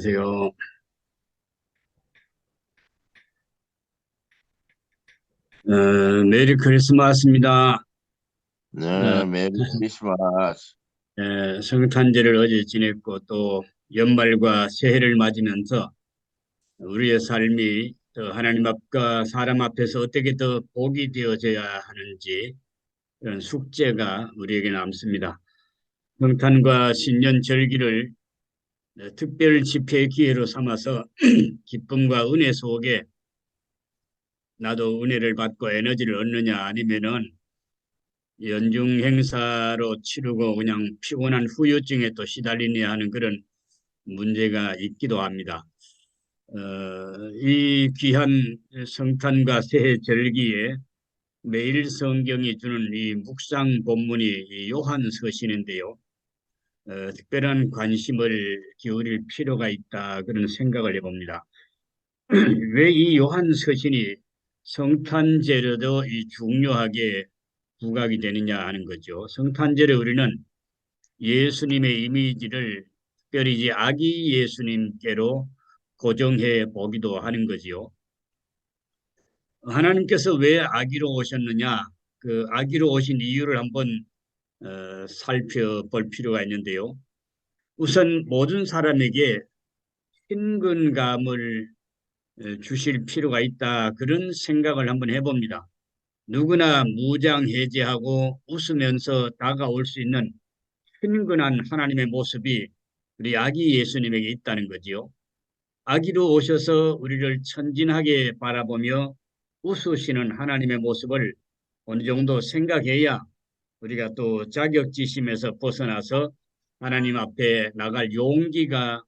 안녕하세요. 메리 크리스마스입니다. 어, 네, 메리 크리스마스. 성탄절을 어제 지냈고 또 연말과 새해를 맞으면서 우리의 삶이 또 하나님 앞과 사람 앞에서 어떻게 더 복이 되어져야 하는지 그런 숙제가 우리에게 남습니다. 성탄과 신년 절기를 특별 집회의 기회로 삼아서 기쁨과 은혜 속에 나도 은혜를 받고 에너지를 얻느냐 아니면은 연중 행사로 치르고 그냥 피곤한 후유증에 또 시달리냐 하는 그런 문제가 있기도 합니다. 이 귀한 성탄과 새해 절기에 매일 성경이 주는 이 묵상 본문이 이 요한서신인데요. 특별한 관심을 기울일 필요가 있다 그런 생각을 해봅니다. 왜 이 요한서신이 성탄절에도 이 중요하게 부각이 되느냐 하는 거죠. 성탄절에 우리는 예수님의 이미지를 특별히 이제 아기 예수님께로 고정해 보기도 하는 거지요. 하나님께서 왜 아기로 오셨느냐? 그 아기로 오신 이유를 한번 살펴볼 필요가 있는데요. 우선 모든 사람에게 친근감을 주실 필요가 있다. 그런 생각을 한번 해봅니다. 누구나 무장해제하고 웃으면서 다가올 수 있는 친근한 하나님의 모습이 우리 아기 예수님에게 있다는 거지요. 아기로 오셔서 우리를 천진하게 바라보며 웃으시는 하나님의 모습을 어느 정도 생각해야 우리가 또 자격지심에서 벗어나서 하나님 앞에 나갈 용기가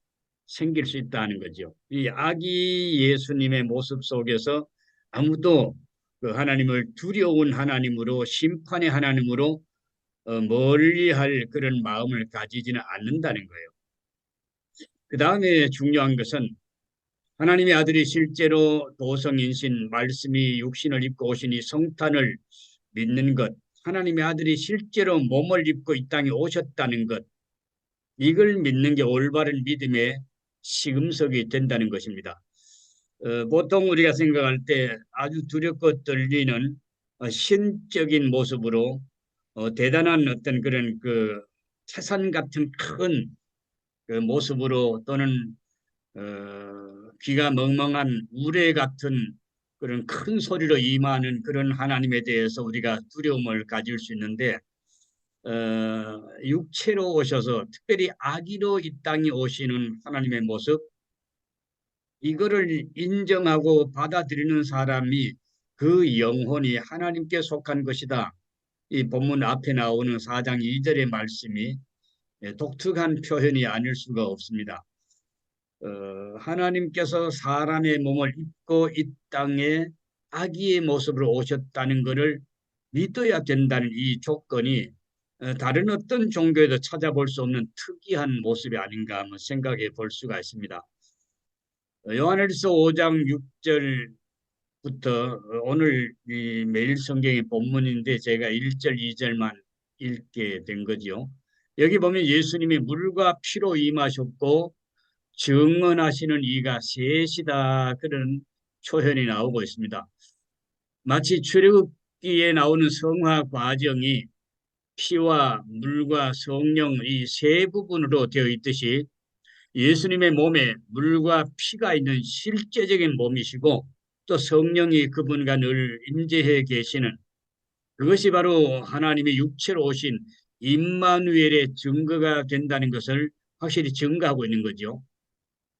생길 수 있다는 거죠. 이 아기 예수님의 모습 속에서 아무도 그 하나님을 두려운 하나님으로 심판의 하나님으로 멀리할 그런 마음을 가지지는 않는다는 거예요. 그 다음에 중요한 것은 하나님의 아들이 실제로 도성인신 말씀이 육신을 입고 오신 이 성탄을 믿는 것, 하나님의 아들이 실제로 몸을 입고 이 땅에 오셨다는 것, 이걸 믿는 게 올바른 믿음의 시금석이 된다는 것입니다. 보통 우리가 생각할 때 아주 두렵고 떨리는 신적인 모습으로 대단한 어떤 그런 그 태산 같은 큰 그 모습으로 또는 귀가 멍멍한 우레 같은 그런 큰 소리로 임하는 그런 하나님에 대해서 우리가 두려움을 가질 수 있는데 육체로 오셔서 특별히 아기로 이 땅에 오시는 하나님의 모습 이거를 인정하고 받아들이는 사람이 그 영혼이 하나님께 속한 것이다. 이 본문 앞에 나오는 4장 2절의 말씀이 독특한 표현이 아닐 수가 없습니다. 하나님께서 사람의 몸을 입고 이 땅에 아기의 모습으로 오셨다는 것을 믿어야 된다는 이 조건이 다른 어떤 종교에도 찾아볼 수 없는 특이한 모습이 아닌가 한번 생각해 볼 수가 있습니다. 요한일서 5장 6절부터 오늘 이 매일 성경의 본문인데 제가 1절, 2절만 읽게 된 거죠. 여기 보면 예수님이 물과 피로 임하셨고 증언하시는 이가 셋이다 그런 표현이 나오고 있습니다. 마치 출애굽기에 나오는 성화 과정이 피와 물과 성령 이 세 부분으로 되어 있듯이 예수님의 몸에 물과 피가 있는 실제적인 몸이시고 또 성령이 그분과 늘 임재해 계시는 그것이 바로 하나님의 육체로 오신 임마누엘의 증거가 된다는 것을 확실히 증거하고 있는 거죠.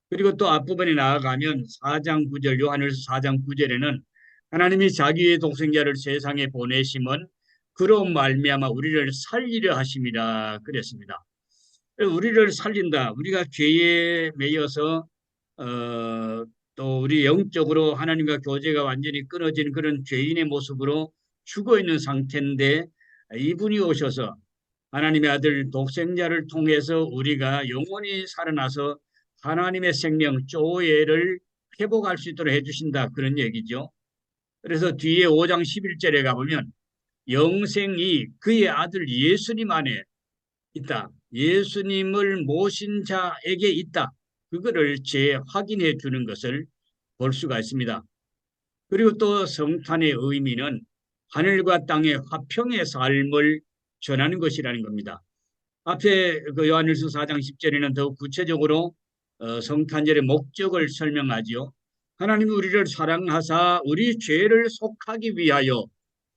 그리고 또 앞부분에 나아가면 4장 9절 요한일서 4장 9절에는 하나님이 자기의 독생자를 세상에 보내심은 그로 말미암아 우리를 살리려 하심이라 그랬습니다. 우리를 살린다. 우리가 죄에 매여서 또 우리 영적으로 하나님과 교제가 완전히 끊어진 그런 죄인의 모습으로 죽어 있는 상태인데 이분이 오셔서 하나님의 아들 독생자를 통해서 우리가 영원히 살아나서 하나님의 생명 조회를 회복할 수 있도록 해주신다 그런 얘기죠. 그래서 뒤에 5장 11절에 가보면 영생이 그의 아들 예수님 안에 있다. 예수님을 모신 자에게 있다. 그거를 재확인해 주는 것을 볼 수가 있습니다. 그리고 또 성탄의 의미는 하늘과 땅의 화평의 삶을 전하는 것이라는 겁니다. 앞에 그 요한일서 4장 10절에는 더욱 구체적으로 성탄절의 목적을 설명하지요. 하나님이 우리를 사랑하사 우리 죄를 속하기 위하여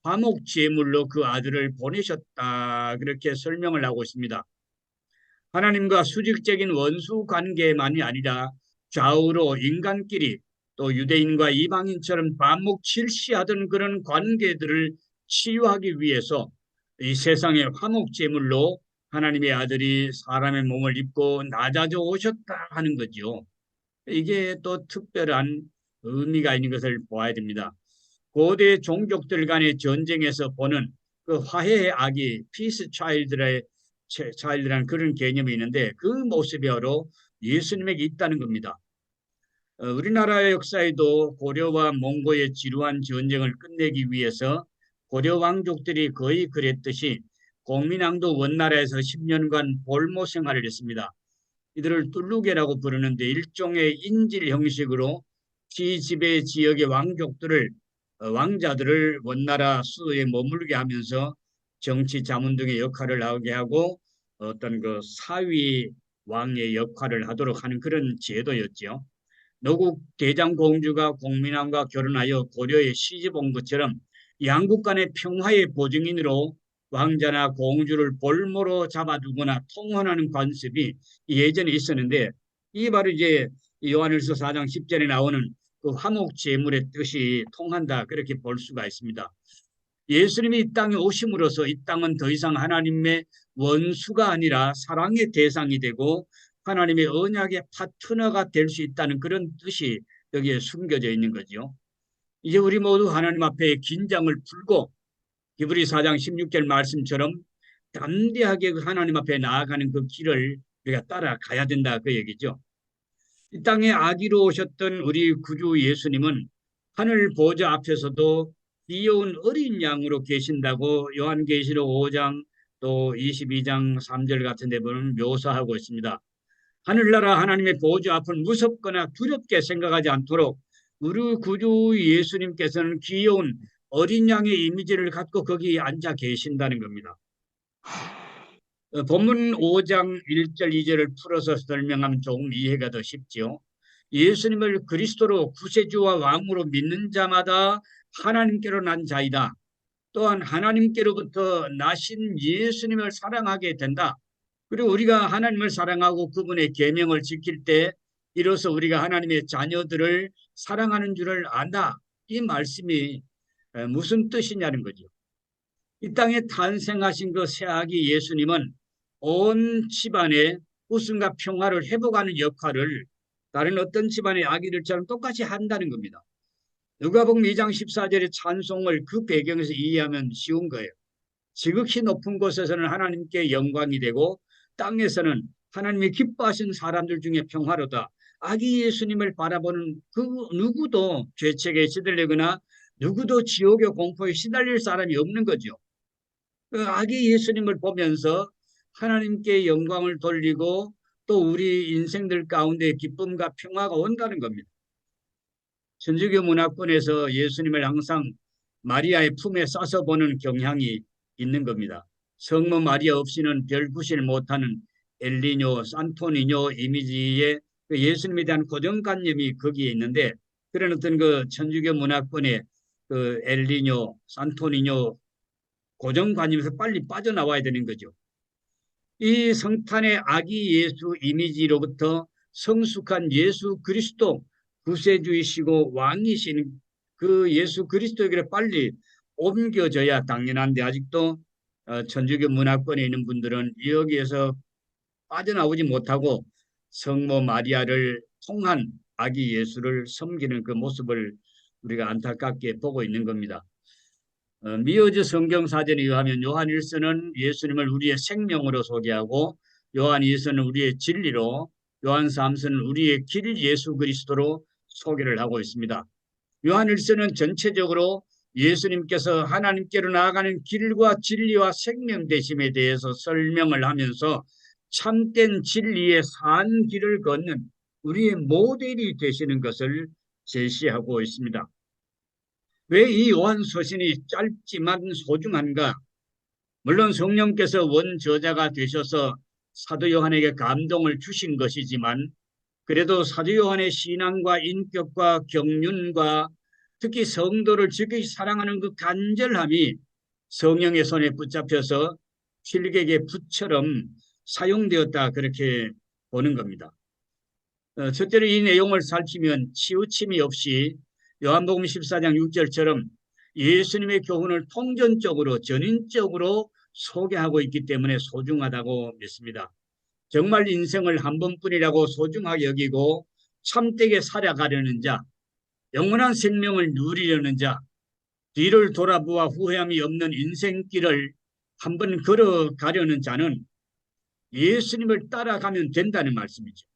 화목 제물로 그 아들을 보내셨다. 그렇게 설명을 하고 있습니다. 하나님과 수직적인 원수 관계만이 아니라 좌우로 인간끼리 또 유대인과 이방인처럼 반목칠시하던 그런 관계들을 치유하기 위해서 이 세상의 화목 제물로 하나님의 아들이 사람의 몸을 입고 낮아져 오셨다 하는 거죠. 이게 또 특별한 의미가 있는 것을 보아야 됩니다. 고대 종족들 간의 전쟁에서 보는 그 화해의 아기, 피스 차일드라는 그런 개념이 있는데 그 모습이 바로 예수님에게 있다는 겁니다. 우리나라의 역사에도 고려와 몽고의 지루한 전쟁을 끝내기 위해서 고려 왕족들이 거의 그랬듯이 공민왕도 원나라에서 10년간 볼모 생활을 했습니다. 이들을 뚫루개라고 부르는데 일종의 인질 형식으로 지지배 지역의 왕자들을 원나라 수도에 머물게 하면서 정치 자문 등의 역할을 하게 하고 어떤 그 사위 왕의 역할을 하도록 하는 그런 제도였죠. 노국 대장공주가 공민왕과 결혼하여 고려에 시집 온 것처럼 양국 간의 평화의 보증인으로 왕자나 공주를 볼모로 잡아두거나 통혼하는 관습이 예전에 있었는데 이 바로 이제 요한일서 4장 10절에 나오는 그 화목 제물의 뜻이 통한다 그렇게 볼 수가 있습니다. 예수님이 이 땅에 오심으로써 이 땅은 더 이상 하나님의 원수가 아니라 사랑의 대상이 되고 하나님의 언약의 파트너가 될 수 있다는 그런 뜻이 여기에 숨겨져 있는 거죠. 이제 우리 모두 하나님 앞에 긴장을 풀고 히브리 4장 16절 말씀처럼 담대하게 하나님 앞에 나아가는 그 길을 우리가 따라가야 된다 그 얘기죠. 이 땅에 아기로 오셨던 우리 구주 예수님은 하늘 보좌 앞에서도 귀여운 어린 양으로 계신다고 요한계시록 5장 또 22장 3절 같은 데 보면 묘사하고 있습니다. 하늘나라 하나님의 보좌 앞은 무섭거나 두렵게 생각하지 않도록 우리 구주 예수님께서는 귀여운 어린 양의 이미지를 갖고 거기 앉아 계신다는 겁니다. 본문 5장 1절 2절을 풀어서 설명하면 조금 이해가 더 쉽지요. 예수님을 그리스도로 구세주와 왕으로 믿는 자마다 하나님께로 난 자이다. 또한 하나님께로부터 나신 예수님을 사랑하게 된다. 그리고 우리가 하나님을 사랑하고 그분의 계명을 지킬 때 이로써 우리가 하나님의 자녀들을 사랑하는 줄을 안다. 이 말씀이 무슨 뜻이냐는 거죠. 이 땅에 탄생하신 그 새아기 예수님은 온 집안의 웃음과 평화를 회복하는 역할을 다른 어떤 집안의 아기들처럼 똑같이 한다는 겁니다. 누가복음 2장 14절의 찬송을 그 배경에서 이해하면 쉬운 거예요. 지극히 높은 곳에서는 하나님께 영광이 되고 땅에서는 하나님이 기뻐하신 사람들 중에 평화로다. 아기 예수님을 바라보는 그 누구도 죄책에 시달리거나 누구도 지옥의 공포에 시달릴 사람이 없는 거죠. 그 아기 예수님을 보면서 하나님께 영광을 돌리고 또 우리 인생들 가운데 기쁨과 평화가 온다는 겁니다. 천주교 문화권에서 예수님을 항상 마리아의 품에 싸서 보는 경향이 있는 겁니다. 성모 마리아 없이는 별 구실 못하는 엘리뇨, 산토니뇨 이미지의 그 예수님에 대한 고정관념이 거기에 있는데 그런 어떤 그 천주교 문화권의 그 엘리뇨, 산토니뇨 고정관념에서 빨리 빠져나와야 되는 거죠. 이 성탄의 아기 예수 이미지로부터 성숙한 예수 그리스도 구세주이시고 왕이신 그 예수 그리스도에게 빨리 옮겨져야 당연한데 아직도 천주교 문화권에 있는 분들은 여기에서 빠져나오지 못하고 성모 마리아를 통한 아기 예수를 섬기는 그 모습을 우리가 안타깝게 보고 있는 겁니다. 미어즈 성경사전에 의하면 요한 1서는 예수님을 우리의 생명으로 소개하고 요한 2서는 우리의 진리로 요한 3서는 우리의 길 예수 그리스도로 소개를 하고 있습니다. 요한 1서는 전체적으로 예수님께서 하나님께로 나아가는 길과 진리와 생명 되심에 대해서 설명을 하면서 참된 진리의 산 길을 걷는 우리의 모델이 되시는 것을 제시하고 있습니다. 왜 이 요한서신이 짧지만 소중한가? 물론 성령께서 원저자가 되셔서 사도 요한에게 감동을 주신 것이지만 그래도 사도 요한의 신앙과 인격과 경륜과 특히 성도를 지극히 사랑하는 그 간절함이 성령의 손에 붙잡혀서 필객의 붓처럼 사용되었다 그렇게 보는 겁니다. 첫째로 이 내용을 살피면 치우침이 없이 요한복음 14장 6절처럼 예수님의 교훈을 통전적으로 전인적으로 소개하고 있기 때문에 소중하다고 믿습니다. 정말 인생을 한 번뿐이라고 소중하게 여기고 참되게 살아가려는 자, 영원한 생명을 누리려는 자, 뒤를 돌아보아 후회함이 없는 인생길을 한번 걸어가려는 자는 예수님을 따라가면 된다는 말씀이죠.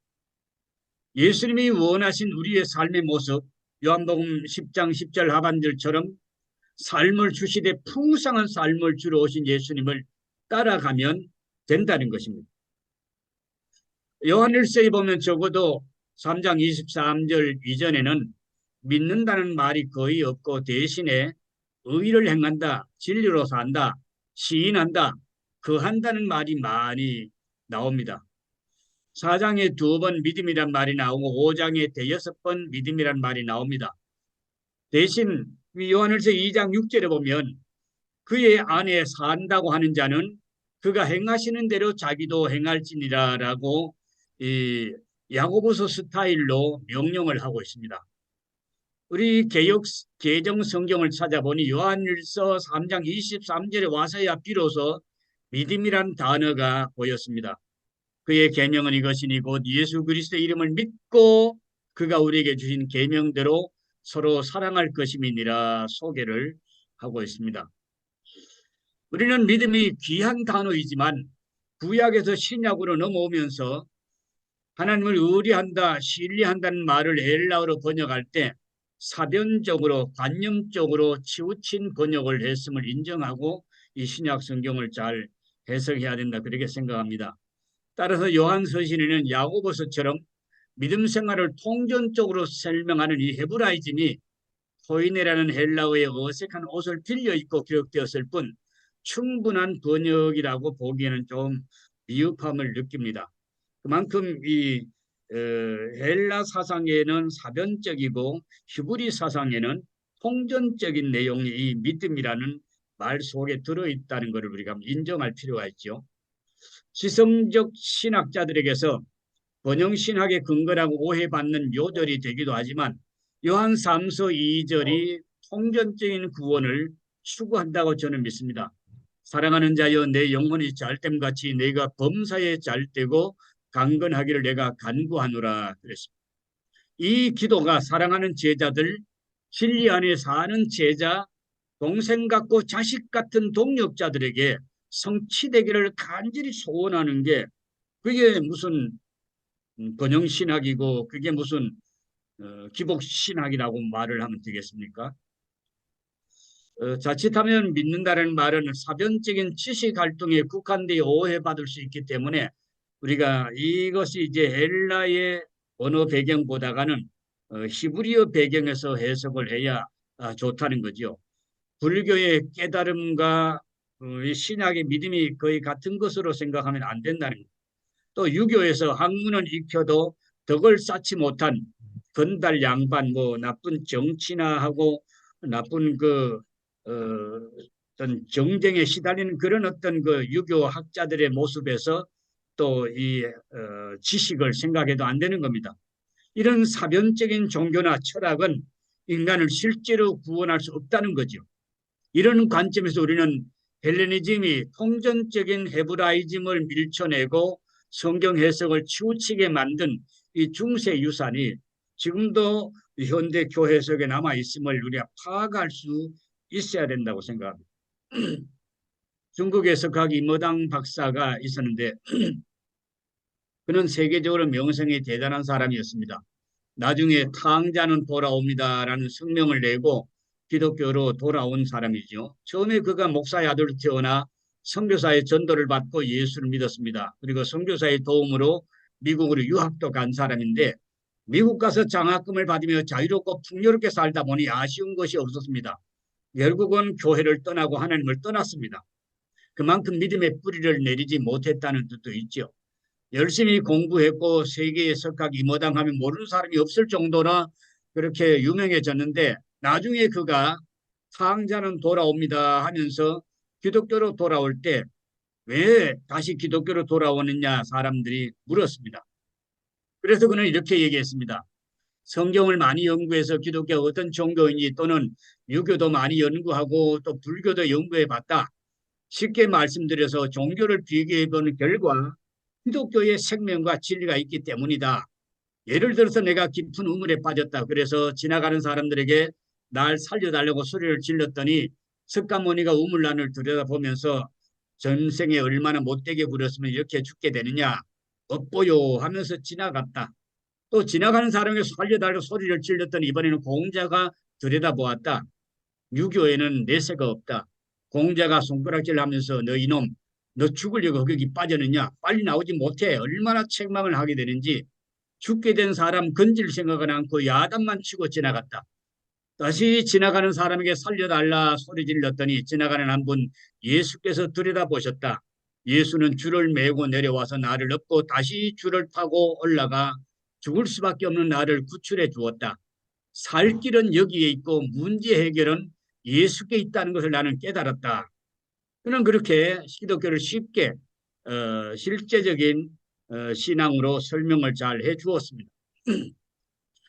예수님이 원하신 우리의 삶의 모습, 요한복음 10장 10절 하반절처럼 삶을 주시되 풍성한 삶을 주러 오신 예수님을 따라가면 된다는 것입니다. 요한일서에 보면 적어도 3장 23절 이전에는 믿는다는 말이 거의 없고 대신에 의를 행한다, 진리로 산다, 시인한다, 거한다는 말이 많이 나옵니다. 4장에 2번 믿음이란 말이 나오고 5장에 대여섯 번 믿음이란 말이 나옵니다. 대신 요한일서 2장 6절에 보면 그의 안에 산다고 하는 자는 그가 행하시는 대로 자기도 행할지니라라고 이 야고보서 스타일로 명령을 하고 있습니다. 우리 개정 성경을 찾아보니 요한일서 3장 23절에 와서야 비로소 믿음이란 단어가 보였습니다. 그의 계명은 이것이니 곧 예수 그리스도의 이름을 믿고 그가 우리에게 주신 계명대로 서로 사랑할 것임이니라 소개를 하고 있습니다. 우리는 믿음이 귀한 단어이지만 구약에서 신약으로 넘어오면서 하나님을 의뢰한다, 신뢰한다는 말을 헬라어로 번역할 때 사변적으로 관념적으로 치우친 번역을 했음을 인정하고 이 신약 성경을 잘 해석해야 된다 그렇게 생각합니다. 따라서 요한서신에는 야고보서처럼 믿음 생활을 통전적으로 설명하는 이 헤브라이즘이 코이네라는 헬라어의 어색한 옷을 빌려 입고 기록되었을 뿐 충분한 번역이라고 보기에는 좀 미흡함을 느낍니다. 그만큼 이 헬라 사상에는 사변적이고 히브리 사상에는 통전적인 내용이 이 믿음이라는 말 속에 들어있다는 것을 우리가 인정할 필요가 있죠. 지성적 신학자들에게서 번영신학의 근거라고 오해받는 묘절이 되기도 하지만 요한 3서 2절이 통전적인 구원을 추구한다고 저는 믿습니다. 사랑하는 자여 내 영혼이 잘됨같이 내가 범사에 잘되고 강건하기를 내가 간구하노라 그랬습니다. 이 기도가 사랑하는 제자들, 진리 안에 사는 제자, 동생 같고 자식 같은 동역자들에게 성취되기를 간절히 소원하는 게 그게 무슨 번영신학이고 그게 무슨 기복신학이라고 말을 하면 되겠습니까? 자칫하면 믿는다는 말은 사변적인 지식 활동에 국한되어 오해받을 수 있기 때문에 우리가 이것이 이제 헬라의 언어 배경보다가는 히브리어 배경에서 해석을 해야 좋다는 거죠. 불교의 깨달음과 신약의 믿음이 거의 같은 것으로 생각하면 안 된다는 거예요. 또 유교에서 학문은 익혀도 덕을 쌓지 못한 건달 양반 뭐 나쁜 정치나 하고 나쁜 어떤 정쟁에 시달리는 그런 어떤 그 유교 학자들의 모습에서 또 이 지식을 생각해도 안 되는 겁니다. 이런 사변적인 종교나 철학은 인간을 실제로 구원할 수 없다는 거죠. 이런 관점에서 우리는 헬레니즘이 통전적인 헤브라이즘을 밀쳐내고 성경 해석을 치우치게 만든 이 중세 유산이 지금도 현대 교회 속에 남아 있음을 우리가 파악할 수 있어야 된다고 생각합니다. 중국에서 각 이모당 박사가 있었는데 그는 세계적으로 명성이 대단한 사람이었습니다. 나중에 탕자는 돌아옵니다라는 성명을 내고 기독교로 돌아온 사람이죠. 처음에 그가 목사의 아들로 태어나 선교사의 전도를 받고 예수를 믿었습니다. 그리고 선교사의 도움으로 미국으로 유학도 간 사람인데 미국 가서 장학금을 받으며 자유롭고 풍요롭게 살다 보니 아쉬운 것이 없었습니다. 결국은 교회를 떠나고 하나님을 떠났습니다. 그만큼 믿음의 뿌리를 내리지 못했다는 뜻도 있죠. 열심히 공부했고 세계에 석학 이모당하면 모르는 사람이 없을 정도나 그렇게 유명해졌는데 나중에 그가 사랑자는 돌아옵니다 하면서 기독교로 돌아올 때 왜 다시 기독교로 돌아오느냐 사람들이 물었습니다. 그래서 그는 이렇게 얘기했습니다. 성경을 많이 연구해서 기독교가 어떤 종교인지 또는 유교도 많이 연구하고 또 불교도 연구해 봤다. 쉽게 말씀드려서 종교를 비교해 보는 결과 기독교의 생명과 진리가 있기 때문이다. 예를 들어서 내가 깊은 우물에 빠졌다. 그래서 지나가는 사람들에게 날 살려달라고 소리를 질렀더니 석가모니가 우물란을 들여다보면서 전생에 얼마나 못되게 굴었으면 이렇게 죽게 되느냐. 업보요 하면서 지나갔다. 또 지나가는 사람에게 살려달라고 소리를 질렀더니 이번에는 공자가 들여다보았다. 유교에는 내세가 없다. 공자가 손가락질하면서 너 이놈 너 죽으려고 거기 빠졌느냐 빨리 나오지 못해 얼마나 책망을 하게 되는지 죽게 된 사람 건질 생각은 않고 야단만 치고 지나갔다. 다시 지나가는 사람에게 살려달라 소리 질렀더니 지나가는 한 분 예수께서 들여다보셨다. 예수는 줄을 메고 내려와서 나를 업고 다시 줄을 타고 올라가 죽을 수밖에 없는 나를 구출해 주었다. 살 길은 여기에 있고 문제 해결은 예수께 있다는 것을 나는 깨달았다. 그는 그렇게 기독교를 쉽게 실제적인 신앙으로 설명을 잘 해주었습니다.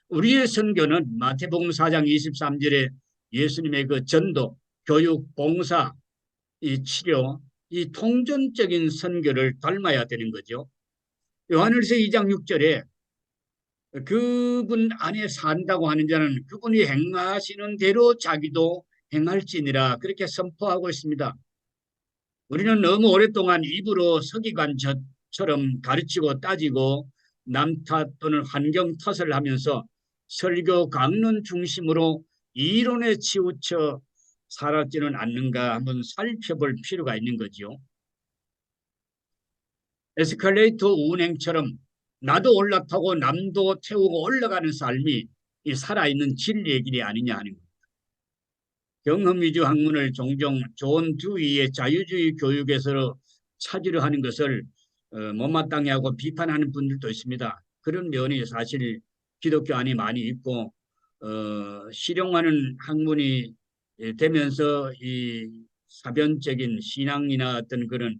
우리의 선교는 마태복음 4장 23절에 예수님의 그 전도, 교육, 봉사, 이 치료, 이 통전적인 선교를 닮아야 되는 거죠. 요한일서 2장 6절에 그분 안에 산다고 하는 자는 그분이 행하시는 대로 자기도 행할지니라 그렇게 선포하고 있습니다. 우리는 너무 오랫동안 입으로 서기관처럼 가르치고 따지고 남 탓 또는 환경 탓을 하면서 설교 강론 중심으로 이론에 치우쳐 살았지는 않는가 한번 살펴볼 필요가 있는 거죠. 에스컬레이터 운행처럼 나도 올라타고 남도 태우고 올라가는 삶이 이 살아있는 진리의 길이 아니냐 하는 것. 경험 위주 학문을 종종 존 듀이의 자유주의 교육에서 찾으려 하는 것을 못마땅해 하고 비판하는 분들도 있습니다. 그런 면이 사실 기독교 안에 많이 있고 실용하는 학문이 되면서 이 사변적인 신앙이나 어떤 그런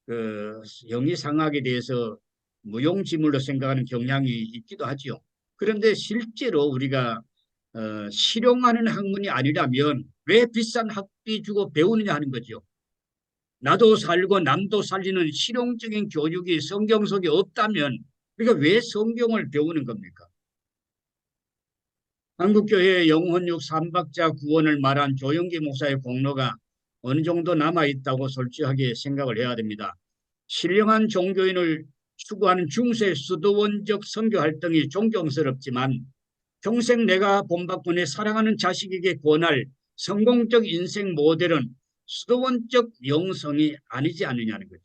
그 영리상학에 대해서 무용지물로 생각하는 경향이 있기도 하지요. 그런데 실제로 우리가 실용하는 학문이 아니라면 왜 비싼 학비 주고 배우느냐 하는 거죠. 나도 살고 남도 살리는 실용적인 교육이 성경 속에 없다면 우리가 왜 성경을 배우는 겁니까? 한국교회의 영혼육 삼박자 구원을 말한 조영기 목사의 공로가 어느 정도 남아있다고 솔직하게 생각을 해야 됩니다. 신령한 종교인을 추구하는 중세 수도원적 선교 활동이 존경스럽지만 평생 내가 본받고 사랑하는 자식에게 권할 성공적 인생 모델은 수도원적 영성이 아니지 않느냐는 거죠.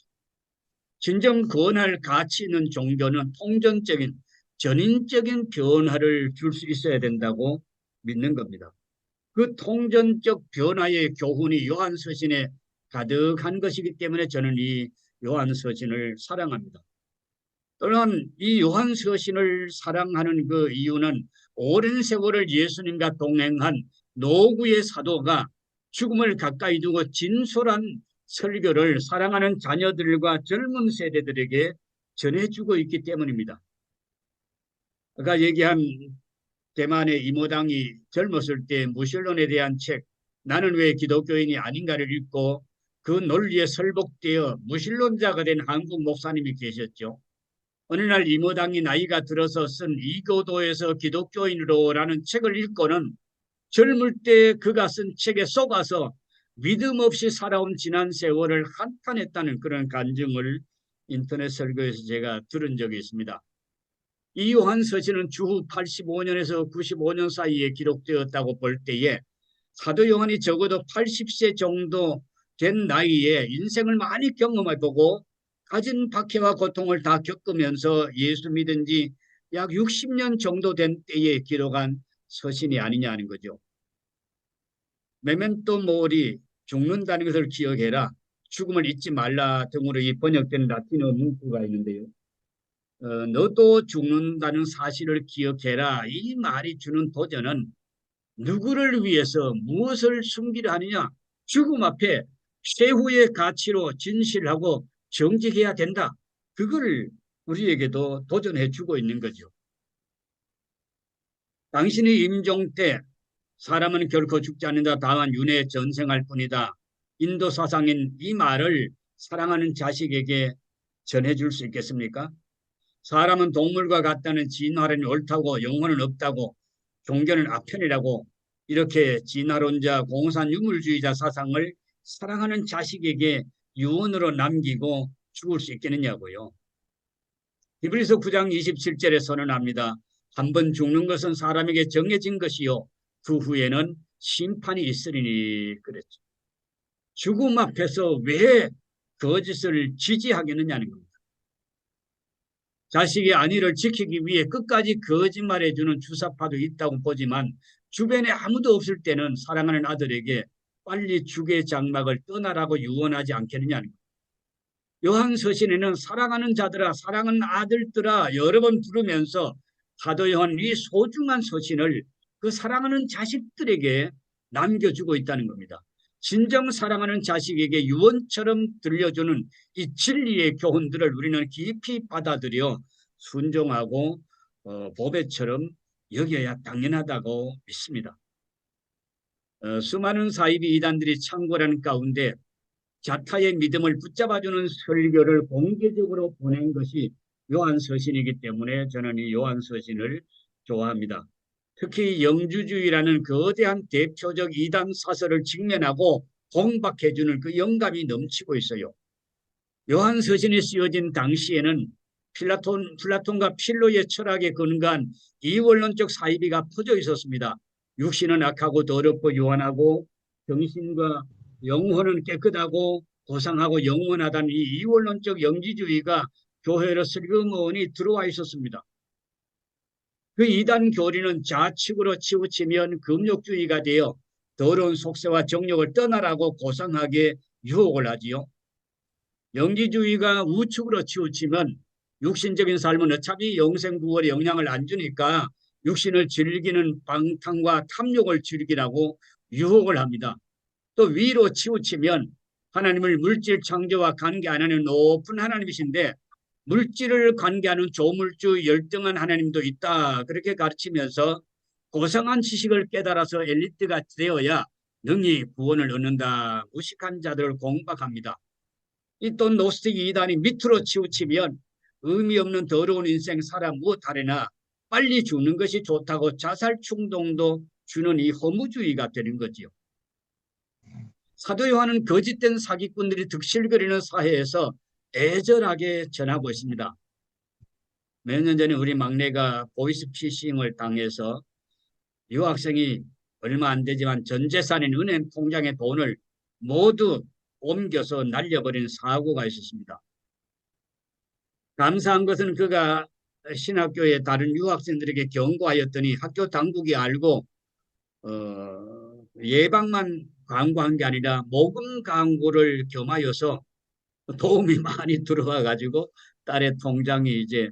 진정 권할 가치 있는 종교는 통전적인 전인적인 변화를 줄 수 있어야 된다고 믿는 겁니다. 그 통전적 변화의 교훈이 요한서신에 가득한 것이기 때문에 저는 이 요한서신을 사랑합니다. 또한 이 요한서신을 사랑하는 그 이유는 오랜 세월을 예수님과 동행한 노구의 사도가 죽음을 가까이 두고 진솔한 설교를 사랑하는 자녀들과 젊은 세대들에게 전해주고 있기 때문입니다. 아까 얘기한 대만의 이모당이 젊었을 때 무신론에 대한 책 나는 왜 기독교인이 아닌가를 읽고 그 논리에 설복되어 무신론자가 된 한국 목사님이 계셨죠. 어느 날 이모당이 나이가 들어서 쓴 이교도에서 기독교인으로라는 책을 읽고는 젊을 때 그가 쓴 책에 속아서 믿음 없이 살아온 지난 세월을 한탄했다는 그런 간증을 인터넷 설교에서 제가 들은 적이 있습니다. 이 요한서신은 주후 85년에서 95년 사이에 기록되었다고 볼 때에 사도 요한이 적어도 80세 정도 된 나이에 인생을 많이 경험해보고 가진 박해와 고통을 다 겪으면서 예수 믿은 지 약 60년 정도 된 때에 기록한 서신이 아니냐는 거죠. 메멘토 모리, 죽는다는 것을 기억해라, 죽음을 잊지 말라 등으로 이 번역된 라틴어 문구가 있는데요. 너도 죽는다는 사실을 기억해라, 이 말이 주는 도전은 누구를 위해서 무엇을 숨기려 하느냐? 죽음 앞에 최후의 가치로 진실하고 정직해야 된다. 그거를 우리에게도 도전해 주고 있는 거죠. 당신의 임종 때 사람은 결코 죽지 않는다. 다만 윤회 전생할 뿐이다. 인도 사상인 이 말을 사랑하는 자식에게 전해줄 수 있겠습니까? 사람은 동물과 같다는 진화론이 옳다고, 영혼은 없다고, 종교는 아편이라고, 이렇게 진화론자 공산 유물주의자 사상을 사랑하는 자식에게 유언으로 남기고 죽을 수 있겠느냐고요. 히브리서 9장 27절에 선언합니다. 한 번 죽는 것은 사람에게 정해진 것이요 그 후에는 심판이 있으리니 그랬죠. 죽음 앞에서 왜 거짓을 지지하겠느냐는 겁니다. 자식의 안위를 지키기 위해 끝까지 거짓말해주는 주사파도 있다고 보지만 주변에 아무도 없을 때는 사랑하는 아들에게 빨리 죽의 장막을 떠나라고 유언하지 않겠느냐는 겁니다. 요한서신에는 사랑하는 자들아, 사랑하는 아들들아 여러 번 부르면서 사도 요한 이 소중한 서신을 그 사랑하는 자식들에게 남겨주고 있다는 겁니다. 진정 사랑하는 자식에게 유언처럼 들려주는 이 진리의 교훈들을 우리는 깊이 받아들여 순종하고 보배처럼 여겨야 당연하다고 믿습니다. 수많은 사이비 이단들이 창궐하는 가운데 자타의 믿음을 붙잡아주는 설교를 공개적으로 보낸 것이 요한서신이기 때문에 저는 이 요한서신을 좋아합니다. 특히 영주주의라는 거대한 대표적 이단 사설을 직면하고 공박해주는 그 영감이 넘치고 있어요. 요한서신이 쓰여진 당시에는 플라톤과 필로의 철학에 근거한 이원론적 사이비가 퍼져 있었습니다. 육신은 악하고 더럽고 요한하고 정신과 영혼은 깨끗하고 고상하고 영원하다는 이 이원론적 영지주의가 교회로 슬그머니 들어와 있었습니다. 그 이단 교리는 좌측으로 치우치면 금욕주의가 되어 더러운 속세와 정욕을 떠나라고 고상하게 유혹을 하지요. 영지주의가 우측으로 치우치면 육신적인 삶은 어차피 영생구원에 영향을 안 주니까 육신을 즐기는 방탕과 탐욕을 즐기라고 유혹을 합니다. 또 위로 치우치면 하나님을 물질 창조와 관계 안 하는 높은 하나님이신데 물질을 관계하는 조물주 열등한 하나님도 있다. 그렇게 가르치면서 고상한 지식을 깨달아서 엘리트가 되어야 능히 구원을 얻는다. 무식한 자들을 공박합니다. 이 또 노스틱 이단이 밑으로 치우치면 의미 없는 더러운 인생 살아 무엇하려나 빨리 죽는 것이 좋다고 자살 충동도 주는 이 허무주의가 되는 거지요. 사도 요한은 거짓된 사기꾼들이 득실거리는 사회에서 애절하게 전하고 있습니다. 몇 년 전에 우리 막내가 보이스피싱을 당해서 유학생이 얼마 안 되지만 전 재산인 은행 통장에 돈을 모두 옮겨서 날려버린 사고가 있었습니다. 감사한 것은 그가 신학교의 다른 유학생들에게 경고하였더니 학교 당국이 알고 예방만 광고한 게 아니라 모금 광고를 겸하여서 도움이 많이 들어와 가지고 딸의 통장이 이제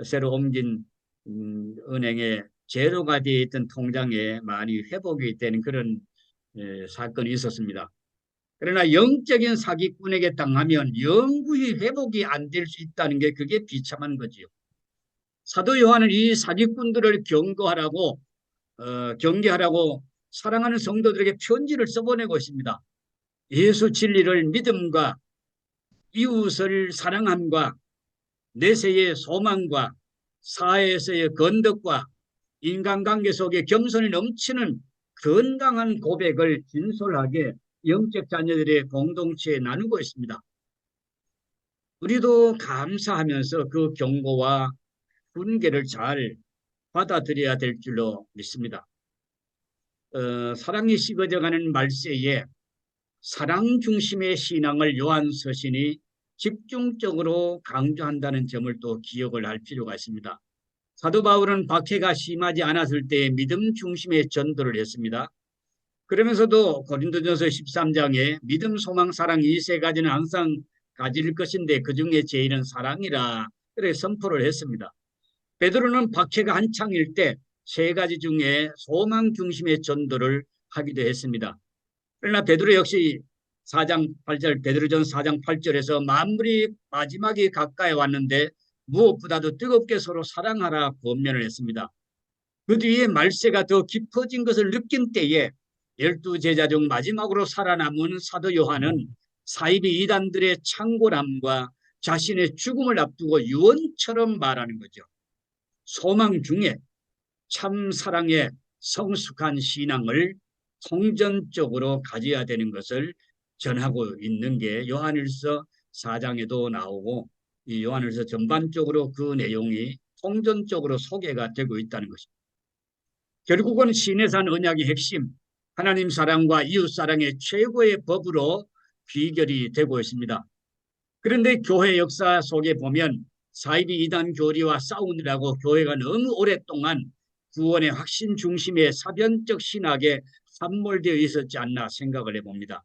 새로 옮긴 은행에 제로가 되어 있던 통장에 많이 회복이 되는 그런 사건이 있었습니다. 그러나 영적인 사기꾼에게 당하면 영구히 회복이 안 될 수 있다는 게 그게 비참한 거지요. 사도 요한은 이 사기꾼들을 경계하라고 사랑하는 성도들에게 편지를 써보내고 있습니다. 예수 진리를 믿음과 이웃을 사랑함과 내세의 소망과 사회에서의 건덕과 인간관계 속에 겸손이 넘치는 건강한 고백을 진솔하게 영적 자녀들의 공동체에 나누고 있습니다. 우리도 감사하면서 그 경고와 훈계를 잘 받아들여야 될 줄로 믿습니다. 사랑이 식어져가는 말세에 사랑 중심의 신앙을 요한서신이 집중적으로 강조한다는 점을 또 기억을 할 필요가 있습니다. 사도 바울은 박해가 심하지 않았을 때 믿음 중심의 전도를 했습니다. 그러면서도 고린도전서 13장에 믿음, 소망, 사랑 이 세 가지는 항상 가질 것인데 그중에 제일은 사랑이라 그래 선포를 했습니다. 베드로는 박해가 한창일 때 세 가지 중에 소망 중심의 전도를 하기도 했습니다. 그러나 베드로 역시 4장 8절 베드로전 4장 8절에서 만물이 마지막이 가까이 왔는데 무엇보다도 뜨겁게 서로 사랑하라 권면을 했습니다. 그 뒤에 말세가 더 깊어진 것을 느낀 때에 12제자 중 마지막으로 살아남은 사도 요한은 사이비 이단들의 창궐함과 자신의 죽음을 앞두고 유언처럼 말하는 거죠. 소망 중에 참 사랑의 성숙한 신앙을 통전적으로 가져야 되는 것을 전하고 있는 게 요한일서 4장에도 나오고 이 요한일서 전반적으로 그 내용이 통전적으로 소개가 되고 있다는 것입니다. 결국은 시내산 언약의 핵심, 하나님 사랑과 이웃 사랑의 최고의 법으로 귀결이 되고 있습니다. 그런데 교회 역사 속에 보면 사이비 이단 교리와 싸우느라고 교회가 너무 오랫동안 구원의 확신 중심의 사변적 신학에 함몰되어 있었지 않나 생각을 해봅니다.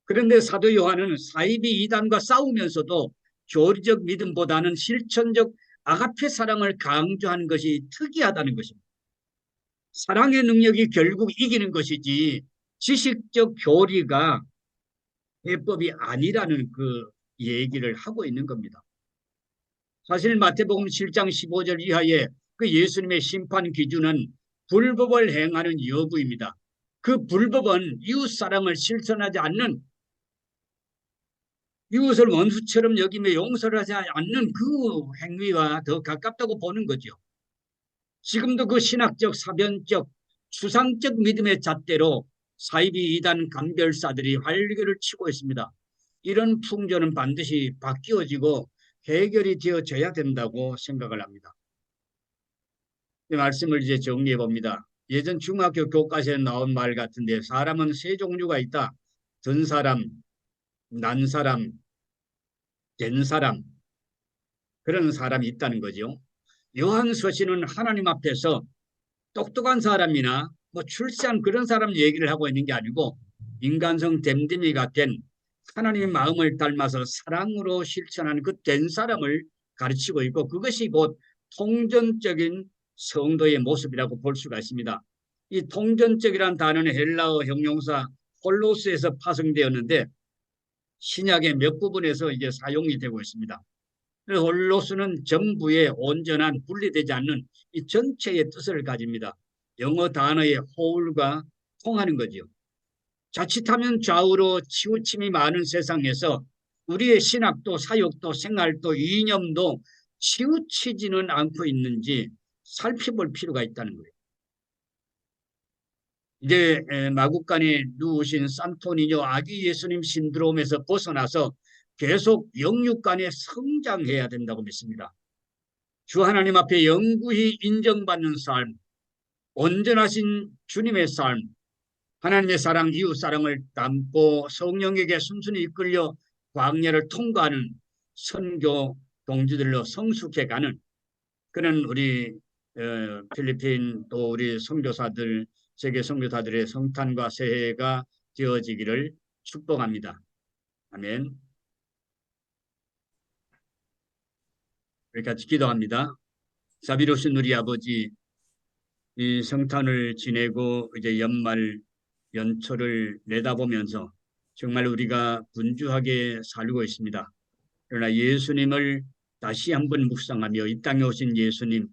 그런데 사도 요한은 사이비 이단과 싸우면서도 교리적 믿음보다는 실천적 아가페 사랑을 강조하는 것이 특이하다는 것입니다. 사랑의 능력이 결국 이기는 것이지 지식적 교리가 해법이 아니라는 그 얘기를 하고 있는 겁니다. 사실 마태복음 7장 15절 이하의 그 예수님의 심판 기준은 불법을 행하는 여부입니다. 그 불법은 이웃 사랑을 실천하지 않는, 이웃을 원수처럼 여기며 용서를 하지 않는 그 행위와 더 가깝다고 보는 거죠. 지금도 그 신학적, 사변적, 추상적 믿음의 잣대로 사이비 이단 감별사들이 활개를 치고 있습니다. 이런 풍조는 반드시 바뀌어지고 해결이 되어져야 된다고 생각을 합니다. 이 말씀을 이제 정리해 봅니다. 예전 중학교 교과서에 나온 말 같은데 사람은 세 종류가 있다. 든 사람, 난 사람, 된 사람, 그런 사람이 있다는 거죠. 요한서신은 하나님 앞에서 똑똑한 사람이나 뭐 출세한 그런 사람 얘기를 하고 있는 게 아니고 인간성 댐댐이가 된 하나님의 마음을 닮아서 사랑으로 실천하는 그 된 사람을 가르치고 있고 그것이 곧 통전적인 성도의 모습이라고 볼 수가 있습니다. 이 통전적이란 단어는 헬라어 형용사 홀로스에서 파생되었는데 신약의 몇 부분에서 이제 사용이 되고 있습니다. 홀로스는 전부의 온전한 분리되지 않는 이 전체의 뜻을 가집니다. 영어 단어의 whole과 통하는 거죠. 자칫하면 좌우로 치우침이 많은 세상에서 우리의 신학도 사역도 생활도 이념도 치우치지는 않고 있는지 살펴볼 필요가 있다는 거예요. 이제 마국간에 누우신 산토니뇨 아기 예수님 신드롬에서 벗어나서 계속 영육 간에 성장해야 된다고 믿습니다. 주 하나님 앞에 영구히 인정받는 삶, 온전하신 주님의 삶, 하나님의 사랑, 이웃 사랑을 담고 성령에게 순순히 이끌려 광야를 통과하는 선교 동지들로 성숙해가는 그런 우리 필리핀 또 우리 선교사들, 세계 선교사들의 성탄과 새해가 되어지기를 축복합니다. 아멘. 여기까지 기도합니다. 자비로우신 우리 아버지, 이 성탄을 지내고 이제 연말 연초를 내다보면서 정말 우리가 분주하게 살고 있습니다. 그러나 예수님을 다시 한번 묵상하며 이 땅에 오신 예수님,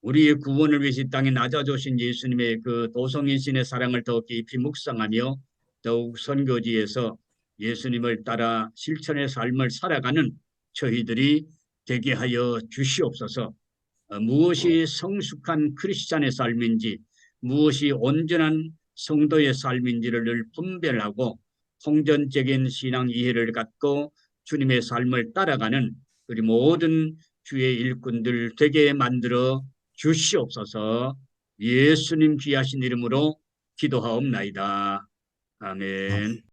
우리의 구원을 위해서 이 땅에 낮아주신 예수님의 그 도성인신의 사랑을 더 깊이 묵상하며 더욱 선교지에서 예수님을 따라 실천의 삶을 살아가는 저희들이 되게 하여 주시옵소서. 무엇이 성숙한 크리스찬의 삶인지 무엇이 온전한 성도의 삶인지를 늘 분별하고 통전적인 신앙 이해를 갖고 주님의 삶을 따라가는 우리 모든 주의 일꾼들 되게 만들어 주시옵소서. 예수님 귀하신 이름으로 기도하옵나이다. 아멘.